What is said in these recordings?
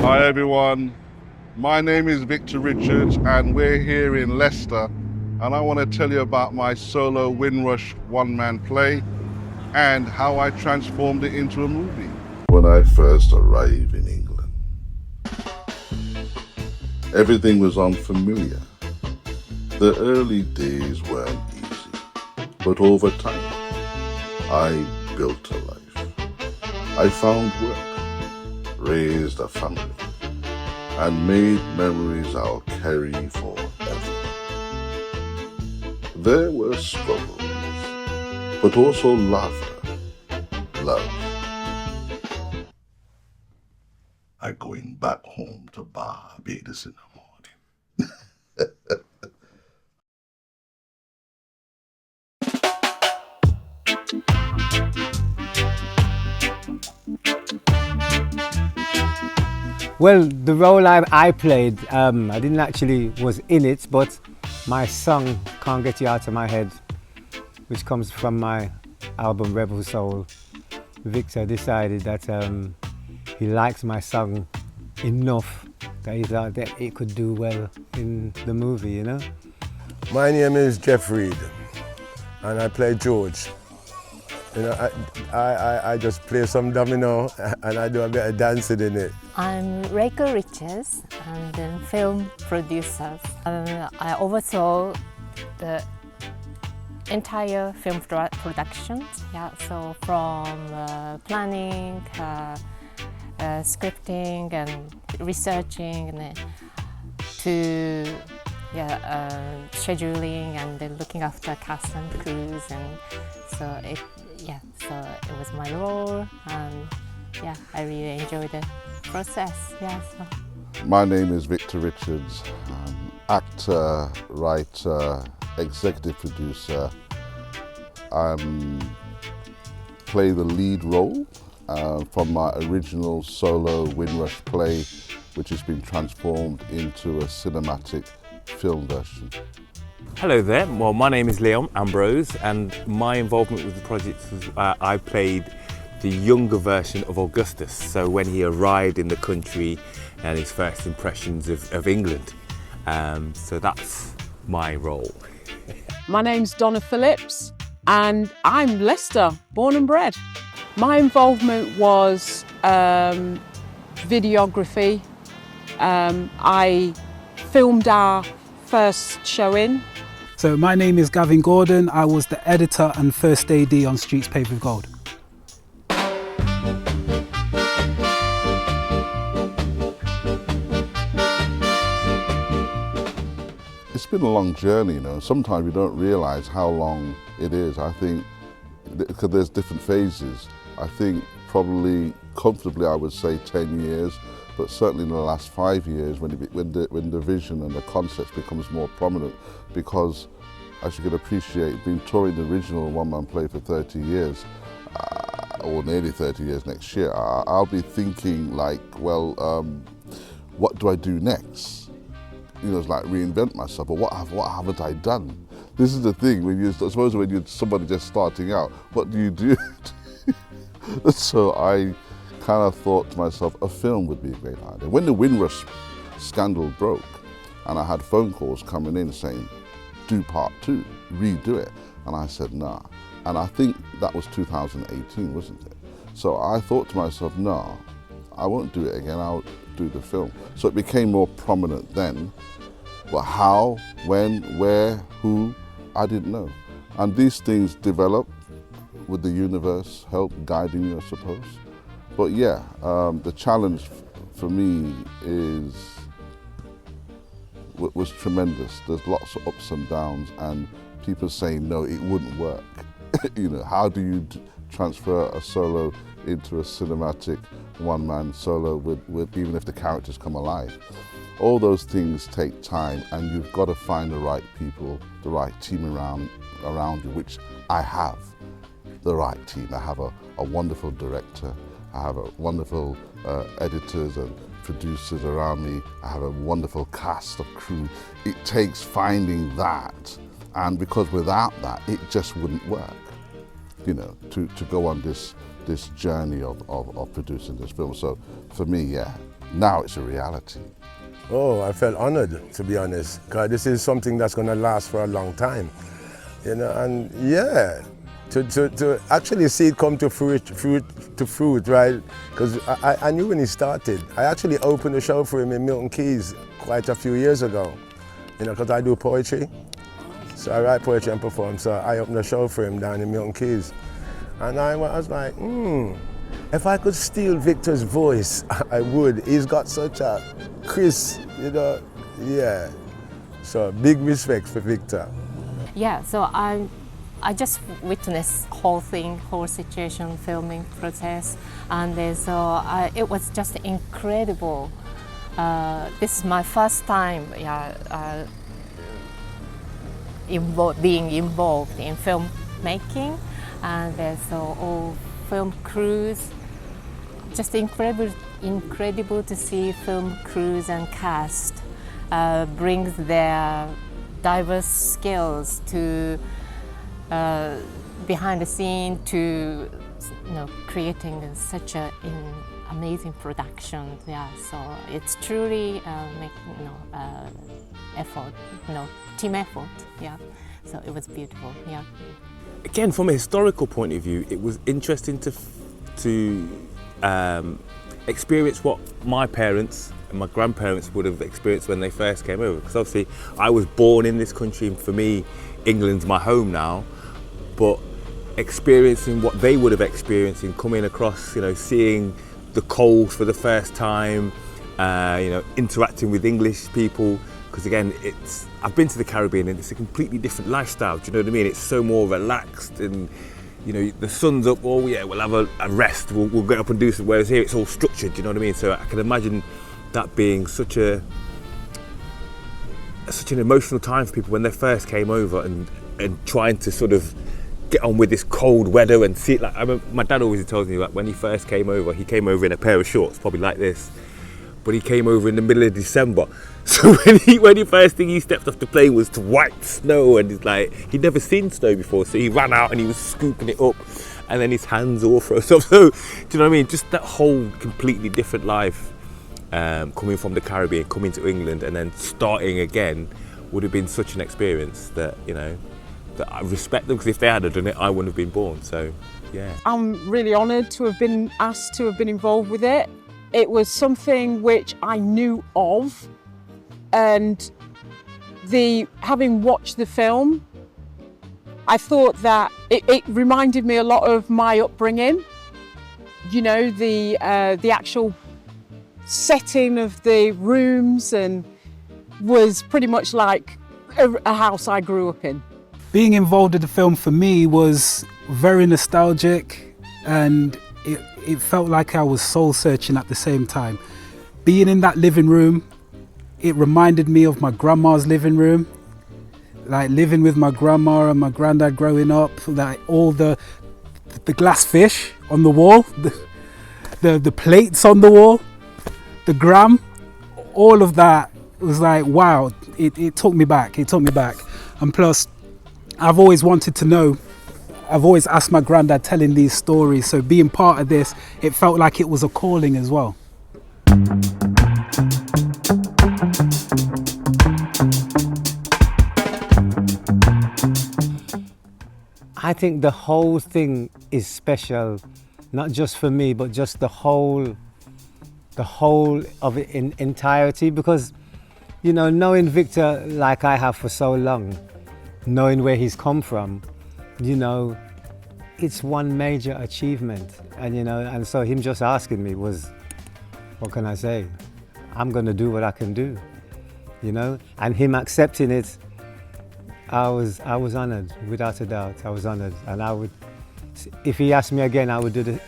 Hi everyone, my name is Victor Richards and we're here in Leicester, and I want to tell you about my solo Windrush one-man play and how I transformed it into a movie. When I first arrived in England, everything was unfamiliar. The early days weren't easy, but over time, I built a life. I found work, raised a family, and made memories I'll carry forever. There were struggles, but also laughter, love. I'm going back home to Barbados in the morning. Well, the role I played, I didn't actually was in it, but my song Can't Get You Out of My Head, which comes from my album Rebel Soul, Victor decided that he likes my song enough that he thought that it could do well in the movie, you know? My name is Jeff Reed and I play George. You know, I just play some domino and I do a bit of dancing in it. I'm Rachel Richards. I'm the film producer. I oversaw the entire film production. Yeah, so from planning, scripting and researching to scheduling and then looking after cast and crews, and so it was my role, and yeah, I really enjoyed the process. Yeah. So. My name is Victor Richards. I'm actor, writer, executive producer. I play the lead role from my original solo Windrush play, which has been transformed into a cinematic film version. Hello there, well my name is Leon Ambrose and my involvement with the project was I played the younger version of Augustus, so when he arrived in the country and his first impressions of England. So that's my role. My name's Donna Phillips and I'm Leicester, born and bred. My involvement was videography. I filmed our first showing. So my name is Gavin Gordon. I was the editor and first AD on Streets Paved With Gold. It's been a long journey, you know. Sometimes you don't realise how long it is. I think because there's different phases. I think probably comfortably I would say 10 years, but certainly in the last 5 years when the vision and the concept becomes more prominent, because as you can appreciate, being touring the original one-man play for 30 years, or nearly 30 years next year, I'll be thinking like, well, what do I do next? You know, it's like reinvent myself, but what haven't I done? This is the thing, I suppose when you're somebody just starting out, what do you do? So I kind of thought to myself, a film would be a great idea. When the Windrush scandal broke, and I had phone calls coming in saying, do part 2, redo it. And I said, nah. And I think that was 2018, wasn't it? So I thought to myself, no, I won't do it again, I'll do the film. So it became more prominent then. But how, when, where, who, I didn't know. And these things develop with the universe help guiding you, I suppose. But yeah, the challenge for me was tremendous. There's lots of ups and downs and people saying, no, it wouldn't work. You know, how do you transfer a solo into a cinematic one-man solo with even if the characters come alive? All those things take time, and you've got to find the right people, the right team around you, which I have. The right team. I have a wonderful director. I have a wonderful editors and producers around me. I have a wonderful cast of crew. It takes finding that, and because without that, it just wouldn't work. You know, to go on this journey of producing this film. So for me, yeah, Now it's a reality. Oh, I felt honored, to be honest, because this is something that's going to last for a long time. You know, and yeah, to actually see it come to fruit, right? Because I knew when he started. I actually opened a show for him in Milton Keynes quite a few years ago, you know, because I do poetry. So I write poetry and perform, so I opened a show for him down in Milton Keynes. And I was like, if I could steal Victor's voice, I would. He's got such a crisp, you know, yeah. So big respect for Victor. Yeah, so I just witnessed whole situation, filming process, and so it was just incredible. This is my first time, being involved in filmmaking, and so all film crews. Just incredible to see film crews and cast brings their diverse skills to behind the scene to creating such an amazing production. Yeah, so it's truly effort, team effort. Yeah, so it was beautiful. Yeah. Again, from a historical point of view, it was interesting to experience what my parents and my grandparents would have experienced when they first came over. Because obviously I was born in this country, and for me, England's my home now. But experiencing what they would have experienced in coming across, seeing the coals for the first time, interacting with English people. Because again, I've been to the Caribbean and it's a completely different lifestyle. Do you know what I mean? It's so more relaxed, and the sun's up. Oh yeah, we'll have a rest. We'll get up and do something. Whereas here, it's all structured. Do you know what I mean? So I can imagine that being such an emotional time for people when they first came over, and trying to sort of get on with this cold weather and see it. Like, I remember my dad always tells me, like, when he first came over, he came over in a pair of shorts, probably like this, but he came over in the middle of December. So when he first thing he stepped off the plane was to white snow, and he'd never seen snow before, so he ran out and he was scooping it up, and then his hands all froze up. So, do you know what I mean? Just that whole completely different life, coming from the Caribbean, coming to England, and then starting again would have been such an experience that, that I respect them, because if they had done it, I wouldn't have been born. So, yeah. I'm really honoured to have been asked to have been involved with it. It was something which I knew of, and having watched the film, I thought that it reminded me a lot of my upbringing. The actual setting of the rooms and was pretty much like a house I grew up in. Being involved in the film for me was very nostalgic, and it felt like I was soul searching at the same time. Being in that living room, it reminded me of my grandma's living room, like living with my grandma and my granddad growing up, like all the glass fish on the wall, the plates on the wall, the gram, all of that was like, wow, it took me back. And plus, I've always wanted to know, I've always asked my granddad telling these stories, so being part of this, it felt like it was a calling as well. I think the whole thing is special, not just for me, but just the whole of it in entirety, because, knowing Victor like I have for so long, knowing where he's come from, it's one major achievement. And so him just asking me was, what can I say? I'm gonna do what I can do, and him accepting it, I was honored, without a doubt. I was honored, and I would, if he asked me again, I would do it,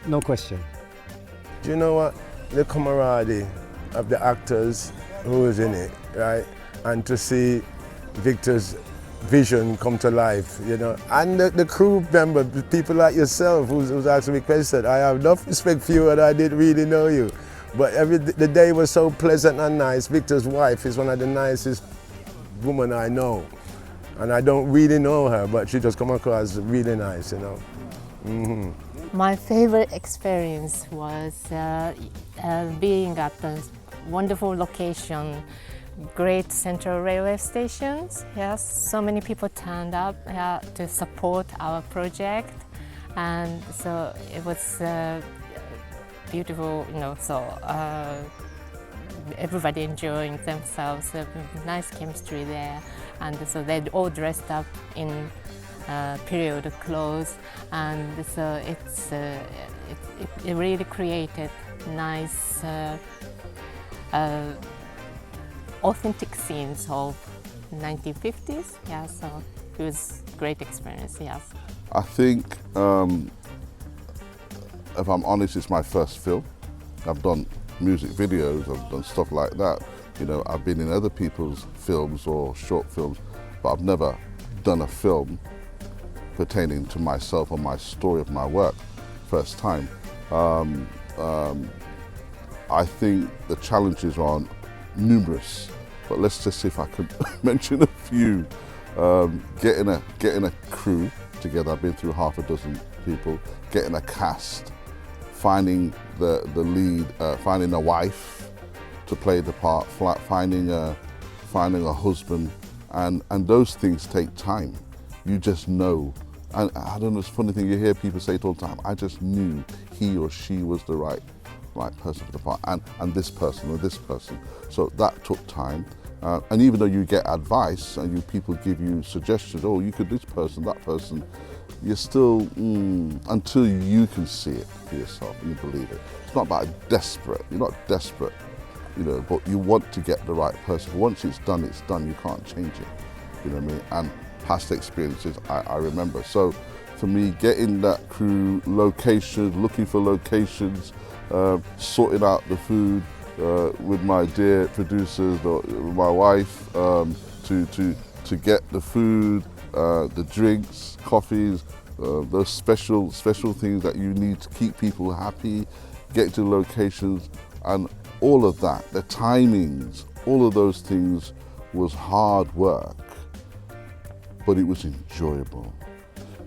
no question. Do you know what? The camaraderie of the actors who was in it, right? And to see Victor's vision come to life, and the crew member, people like yourself who's actually requested. I have enough respect for you, and I didn't really know you. But the day was so pleasant and nice. Victor's wife is one of the nicest women I know. And I don't really know her, but she just come across really nice, My favorite experience was being at the wonderful location, great central railway stations. Yes, so many people turned up to support our project, and so it was beautiful. Everybody enjoying themselves. Nice chemistry there, and so they all dressed up in period clothes, and so it really created nice authentic scenes of 1950s. Yeah, so it was a great experience. Yes. I think, if I'm honest, it's my first film. I've done music videos, I've done stuff like that. I've been in other people's films or short films, but I've never done a film pertaining to myself or my story of my work. First time. I think the challenges are numerous, but let's just see if I could mention a few. Getting a crew together. I've been through half a dozen people. Getting a cast, finding the lead, finding a wife to play the part, finding a husband, and those things take time. You just know. And I don't know, it's a funny thing, you hear people say it all the time, I just knew he or she was the right person for the part, and this person or this person. So that took time. And even though you get advice and people give you suggestions, oh, you could this person, that person, you're still, until you can see it for yourself and you believe it. It's not about you're not desperate, but you want to get the right person. Once it's done, you can't change it, you know what I mean? And past experiences, I remember. So for me, getting that crew, locations, looking for locations, sorting out the food with my dear producers, my wife, to get the food, the drinks, coffees, those special things that you need to keep people happy, get to locations, and all of that, the timings, all of those things was hard work, but it was enjoyable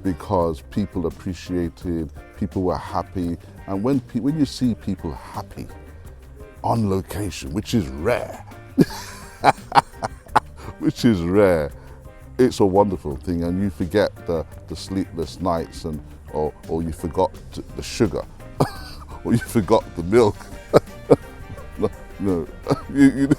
because people appreciated, people were happy, and when you see people happy on location, which is rare, it's a wonderful thing, and you forget the sleepless nights or you forgot the sugar or you forgot the milk. No. You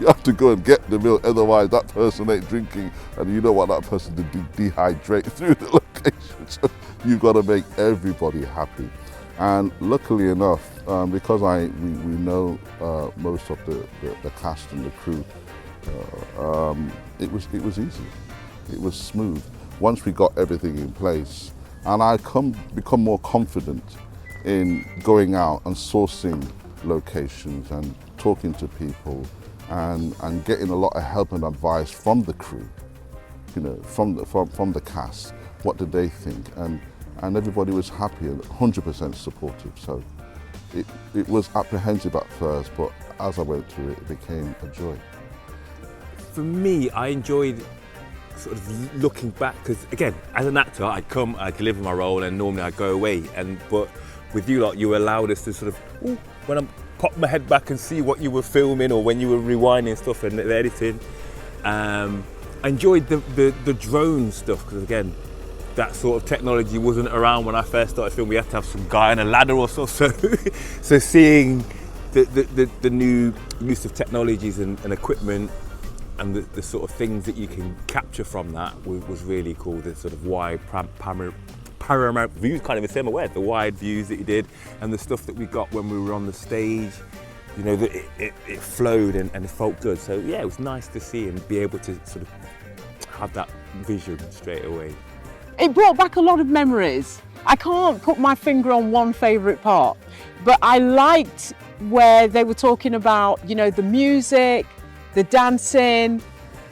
have to go and get the milk, otherwise that person ain't drinking, and you don't want that person to dehydrate through the location. So you've got to make everybody happy. And luckily enough, because we know most of the cast and the crew, it was easy. It was smooth. Once we got everything in place, and I become more confident in going out and sourcing locations and talking to people and getting a lot of help and advice from the crew, from the cast. What did they think? And everybody was happy and 100% supportive. So it was apprehensive at first, but as I went through it, it became a joy. For me, I enjoyed sort of looking back, because again, as an actor, I'd come, I'd deliver my role, and normally I'd go away. But with you lot, you allowed us to sort of, when I pop my head back and see what you were filming or when you were rewinding stuff and the editing. I enjoyed the drone stuff, because again, that sort of technology wasn't around when I first started filming. We had to have some guy on a ladder or so. So seeing the new use of technologies and equipment and the sort of things that you can capture from that was really cool. The sort of wide panoramic views, can't even say my word, the wide views that you did, and the stuff that we got when we were on the stage, that it flowed and it felt good. So yeah, it was nice to see and be able to sort of have that vision straight away. It brought back a lot of memories. I can't put my finger on one favourite part, but I liked where they were talking about, the music, the dancing.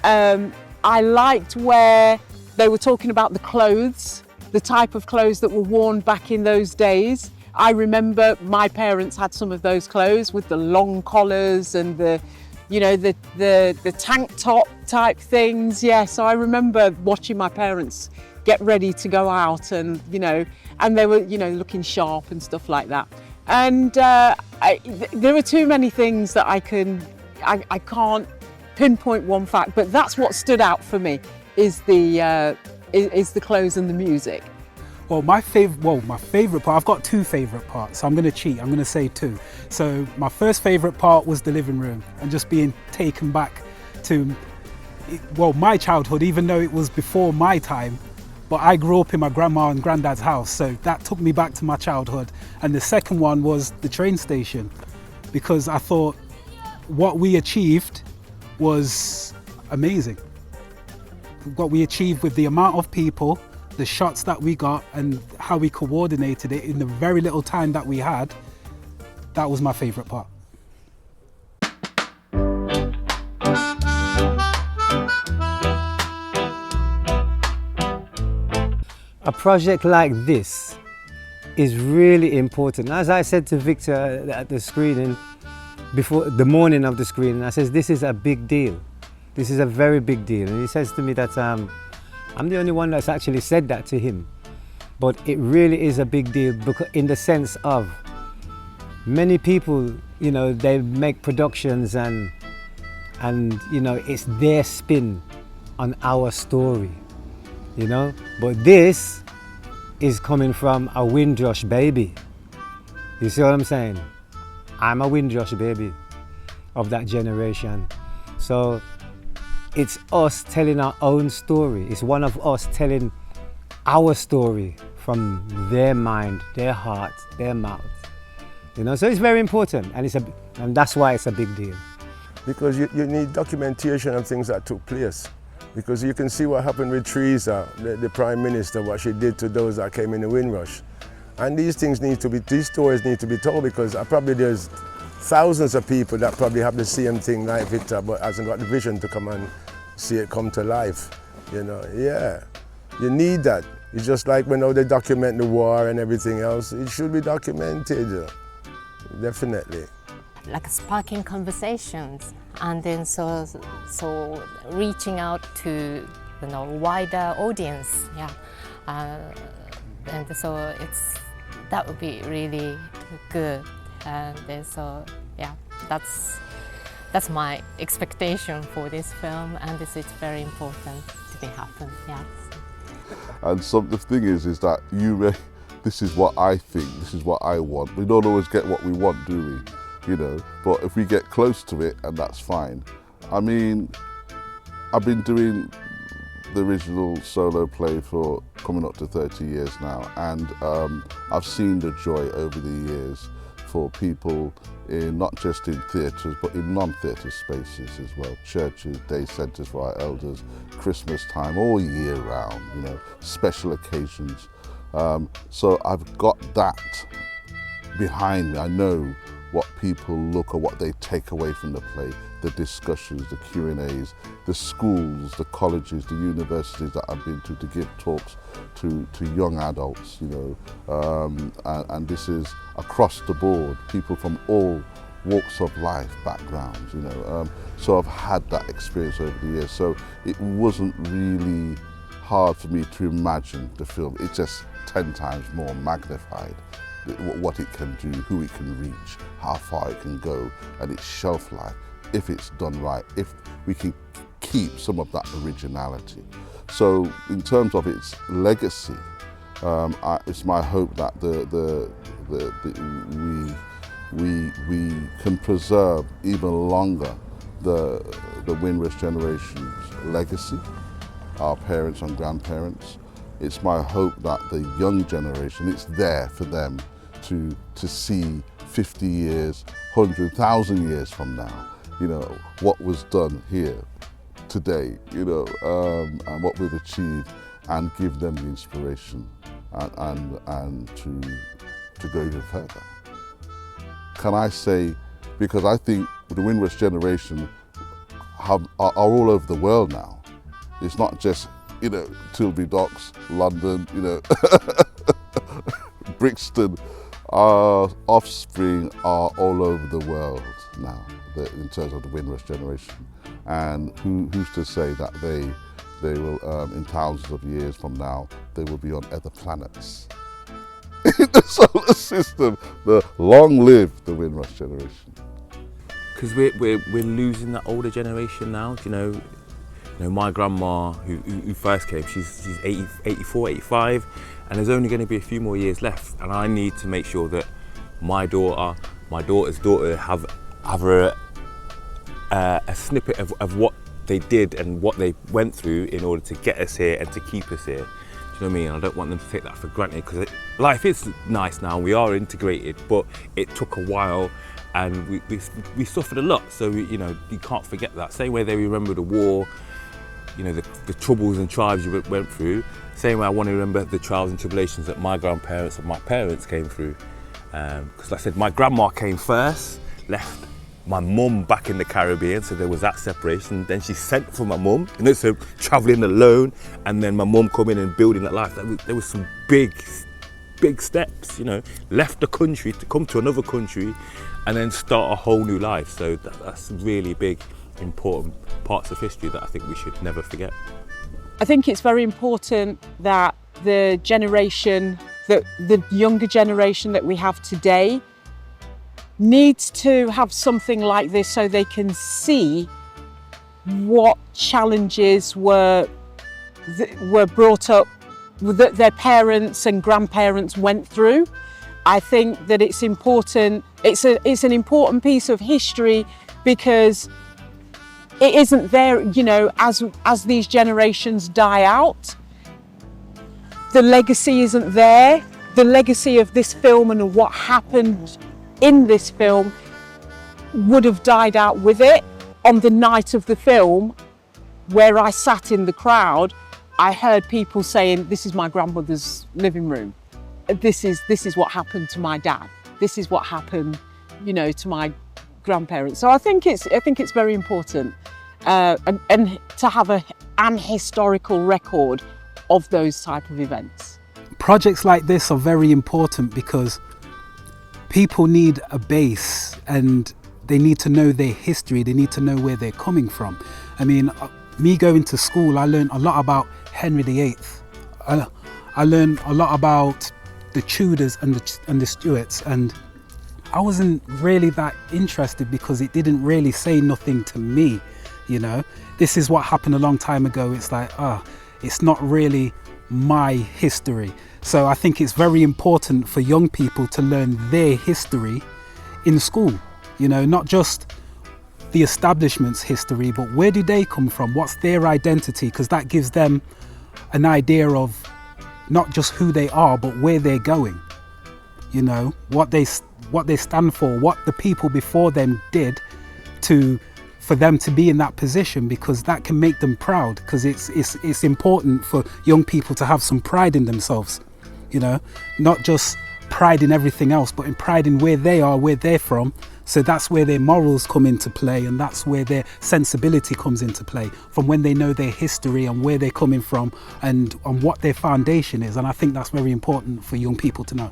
I liked where they were talking about the clothes, the type of clothes that were worn back in those days. I remember my parents had some of those clothes with the long collars and the tank top type things. Yeah, so I remember watching my parents get ready to go out, and and they were, you know, looking sharp and stuff like that. And there are too many things that I can't pinpoint one fact, but that's what stood out for me is the clothes and the music. Well, my favorite part, I've got two favorite parts, so I'm going to cheat, I'm going to say two. So my first favorite part was the living room and just being taken back to, well, my childhood, even though it was before my time, but I grew up in my grandma and granddad's house, so that took me back to my childhood. And the second one was the train station, because I thought what we achieved was amazing. What we achieved with the amount of people, the shots that we got, and how we coordinated it in the very little time that we had, that was my favourite part. A project like this is really important. As I said to Victor at the screening, before the morning of the screening, I says, this is a big deal. This is a very big deal. And he says to me that I'm the only one that's actually said that to him. But it really is a big deal because in the sense of many people, you know, they make productions and you know, it's their spin on our story, you know. But this is coming from a Windrush baby. You see what I'm saying? I'm a Windrush baby of that generation. So it's us telling our own story. It's one of us telling our story from their mind, their heart, their mouth. You know, so it's very important, and that's why it's a big deal. Because you need documentation of things that took place. Because you can see what happened with Theresa, the Prime Minister, what she did to those that came in the Windrush. And these stories need to be told, because probably there's thousands of people that probably have the same thing like Victor, but hasn't got the vision to come and see it come to life. You know, yeah, you need that. It's just like when they document the war and everything else, it should be documented, definitely. Like sparking conversations, and then so reaching out to, you know, wider audience, yeah, and so that would be really good, and then so yeah, that's my expectation for this film, and this is very important to be happen, yes. And the thing is that this is what I think, this is what I want. We don't always get what we want, do we? You know, but if we get close to it, and that's fine. I mean, I've been doing the original solo play for coming up to 30 years now, and I've seen the joy over the years for people in not just in theatres but in non-theatre spaces as well, churches, day centres for our elders, Christmas time, all year round, you know, special occasions. So I've got that behind me. I know what people look or what they take away from the play, the discussions, the Q&As, the schools, the colleges, the universities that I've been to give talks to young adults, you know, and this is across the board, people from all walks of life, backgrounds, you know, so I've had that experience over the years, so it wasn't really hard for me to imagine the film. It's just 10 times more magnified. What it can do, who it can reach, how far it can go, and its shelf life, if it's done right, if we can keep some of that originality. So in terms of its legacy, it's my hope that we can preserve even longer the Windrush generation's legacy, our parents and grandparents. It's my hope that the young generation, it's there for them to see 50 years, 100,000 years from now, you know, what was done here today, you know, and what we've achieved, and give them the inspiration and to go even further. Can I say, because I think the Windrush generation are all over the world now. It's not just, you know, Tilbury Docks, London, you know, Brixton. Our offspring are all over the world now in terms of the Windrush generation. And who's to say that they will, in thousands of years from now, they will be on other planets. in the solar system. Long live the Windrush generation. Because we're losing that older generation now. You know, my grandma who first came, she's 84, 85, and there's only going to be a few more years left. And I need to make sure that my daughter's daughter have a snippet of what they did and what they went through in order to get us here and to keep us here. Do you know what I mean? I don't want them to take that for granted, because life is nice now, we are integrated, but it took a while and we suffered a lot. So, you know, you can't forget that. Same way they remember the war, you know, the troubles and trials you went through. Same way I want to remember the trials and tribulations that my grandparents and my parents came through. Because like I said, my grandma came first, left my mum back in the Caribbean, so there was that separation. Then she sent for my mum, you know, so travelling alone, and then my mum coming and building that life. There was some big steps, you know. Left the country to come to another country, and then start a whole new life. So that's really big, important parts of history that I think we should never forget. I think it's very important that the generation, that the younger generation that we have today, needs to have something like this so they can see what challenges were brought up, that their parents and grandparents went through. I think that it's important, it's an important piece of history, because it isn't there, you know, as these generations die out, the legacy isn't there. The legacy of this film and what happened in this film would have died out with it. On the night of the film, where I sat in the crowd, I heard people saying, "This is my grandmother's living room. This is what happened to my dad. This is what happened, you know, to my grandparents." So I think it's very important, and to have an historical record of those type of events. Projects like this are very important because people need a base and they need to know their history, they need to know where they're coming from. I mean, me going to school, I learned a lot about Henry VIII. I learned a lot about the Tudors and the Stuarts, and I wasn't really that interested because it didn't really say nothing to me, you know. This is what happened a long time ago. It's like, it's not really my history. So I think it's very important for young people to learn their history in school, you know, not just the establishment's history, but where do they come from? What's their identity? Because that gives them an idea of not just who they are, but where they're going, you know, what they stand for, what the people before them did for them to be in that position, because that can make them proud, because it's important for young people to have some pride in themselves, you know, not just pride in everything else, but in pride in where they are, where they're from. So that's where their morals come into play, and that's where their sensibility comes into play, from when they know their history and where they're coming from and what their foundation is. And I think that's very important for young people to know.